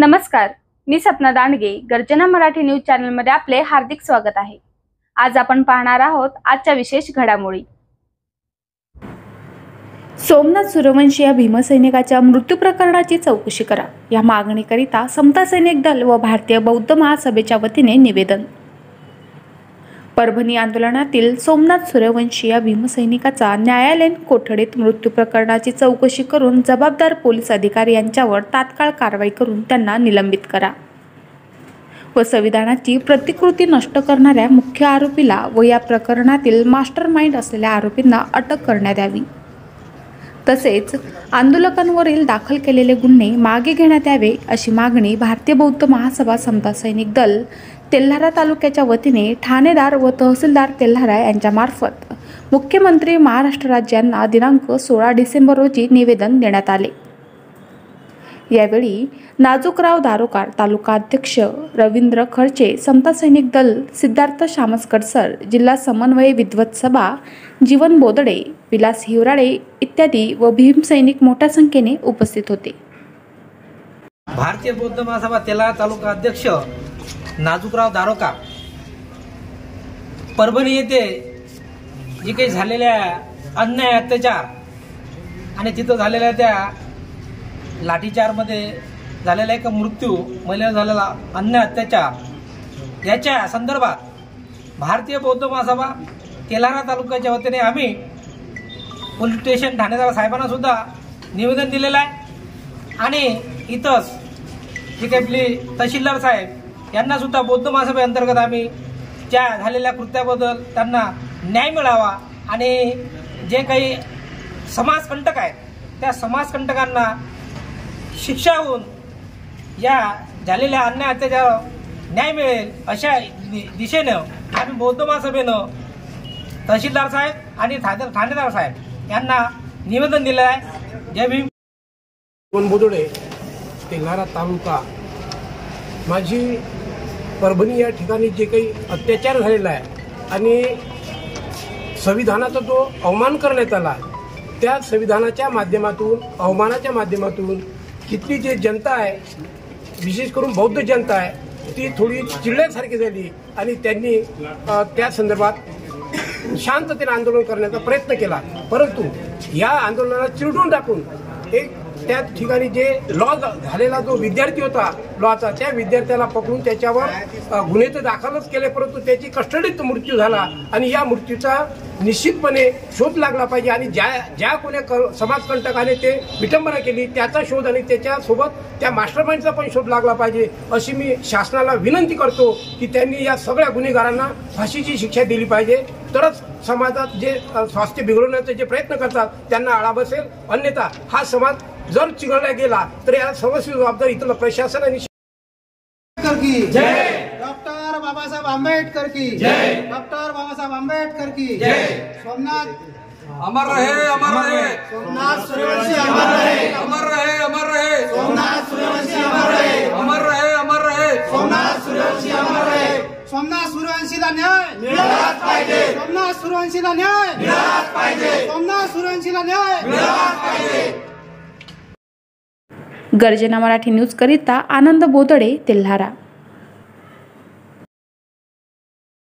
नमस्कार, मी सपना दांडगे. गर्जना मराठी न्यूज चॅनलमध्ये आपले हार्दिक स्वागत आहे. आज आपण पाहणार आहोत आजच्या विशेष घडामोडी. सोमनाथ सूर्यवंशी या भीमसैनिकाच्या मृत्यू प्रकरणाची चौकशी करा या मागणीकरिता समता सैनिक दल व भारतीय बौद्ध महासभेच्या वतीने निवेदन. परभणी आंदोलनातील सोमनाथ सूर्यवंशी या भीमसैनिकाचा न्यायालयीन कोठडीत मृत्यू प्रकरणाची चौकशी करून जबाबदार पोलीस अधिकारी यांच्यावर तात्काळ कारवाई करून त्यांना निलंबित करा व संविधानाची प्रतिकृती नष्ट करणाऱ्या मुख्य आरोपीला व या प्रकरणातील मास्टरमाइंड असलेल्या आरोपींना अटक करण्यात यावी. तसेच आंदोलकांवरील दाखल केलेले गुन्हे मागे घेण्यात यावे अशी मागणी भारतीय बौद्ध महासभा समता सैनिक दल तेल्हारा तालुक्याच्या वतीने ठाणेदार व तहसीलदार तेल्हारा यांच्यामार्फत मुख्यमंत्री महाराष्ट्र राज्यांना दिनांक 16 डिसेंबर रोजी निवेदन देण्यात आले. यावेळी नाजूकराव दारोकार, तालुका अध्यक्ष रवींद्र खर्चे, समता सैनिक दल सिद्धार्थ शामसकर सर, जिल्हा समन्वय विद्वत सभा जीवन बोदडे, विलास हिवराळे इत्यादी व भीमसैनिक मोठ्या संख्येने उपस्थित होते. भारतीय बौद्ध महासभा तेल्हारा तालुका अध्यक्ष नाजूकराव दारोकार, परभणी येथे जे काही झालेल्या अन्याय अत्याचार आणि तिथं झालेल्या त्या लाठीचारमध्ये झालेला एक मृत्यू, महिलेवर झालेला अन्याय अत्याचार याच्या संदर्भात भारतीय बौद्ध महासभा तेल्हारा तालुक्याच्या वतीने आम्ही पोलीस स्टेशन ठाणेदार साहेबांना सुद्धा निवेदन दिलेलं आहे आणि इथंच जे काही आपली तहसीलदार साहेब यांना सुद्धा बौद्ध महासभेअंतर्गत आम्ही त्या झालेल्या कृत्याबद्दल त्यांना न्याय मिळावा आणि जे काही समाजकंटक आहेत त्या समाजकंटकांना शिक्षा होऊन या झालेल्या अन्याय अत्याचार न्याय मिळेल अशा दिशेनं आम्ही बौद्ध महासभेनं तहसीलदार साहेब आणि ठाणेदार साहेब यांना निवेदन दिलं आहे. जय भीम. बोदडे, तेल्हारा तालुका. माझी परभणी या ठिकाणी जे काही अत्याचार झालेला आहे आणि संविधानाचा जो अवमान करण्यात आला त्या संविधानाच्या माध्यमातून, अवमानाच्या माध्यमातून किती जे जनता आहे, विशेष करून बौद्ध जनता आहे, ती थोडी चिडल्यासारखी झाली आणि त्यांनी त्या संदर्भात शांततेने आंदोलन करण्याचा प्रयत्न केला. परंतु या आंदोलनाला चिरडून टाकून एक त्या ठिकाणी जे लॉ झालेला जो विद्यार्थी होता लॉचा, त्या विद्यार्थ्याला पकडून त्याच्यावर गुन्हे तर दाखलच केले, परंतु त्याची कस्टडीत मृत्यू झाला आणि या मृत्यूचा निश्चितपणे शोध लागला पाहिजे आणि ज्या कोण्या समाजकंटकाने ते विटंबना केली त्याचा शोध आणि त्याच्यासोबत त्या मास्टरमाइंडचा पण शोध लागला पाहिजे अशी मी शासनाला विनंती करतो की त्यांनी या सगळ्या गुन्हेगारांना फाशीची शिक्षा दिली पाहिजे. तरच समाजात जे स्वास्थ्य बिघडवण्याचे जे प्रयत्न करतात त्यांना आळा बसेल. अन्यथा हा समाज जर चिघळला गेला तर या सर्वस्वी जबाबदार इथलं प्रशासन आणि की जय. डॉक्टर बाबासाहेब आंबेडकर की जय. डॉक्टर बाबासाहेब आंबेडकर की जय. सोमनाथ अमर रहे, अमर रहे. सोमनाथ सूर्यवंशी अमर रहे, अमर रहे, अमर रहे. सोमनाथ सूर्यवंशी अमर रहे, अमर रहे, अमर रहे. सोमनाथ सूर्यवंशी अमर रहे. सोमनाथ सूर्यवंशीला न्याय मिळालाच पाहिजे. सोमनाथ सूर्यवंशीला न्याय मिळालाच पाहिजे. सोमनाथ सूर्यवंशीला न्याय मिळालाच पाहिजे. गर्जना मराठी न्यूज करिता आनंद बोदडे, तेल्हारा.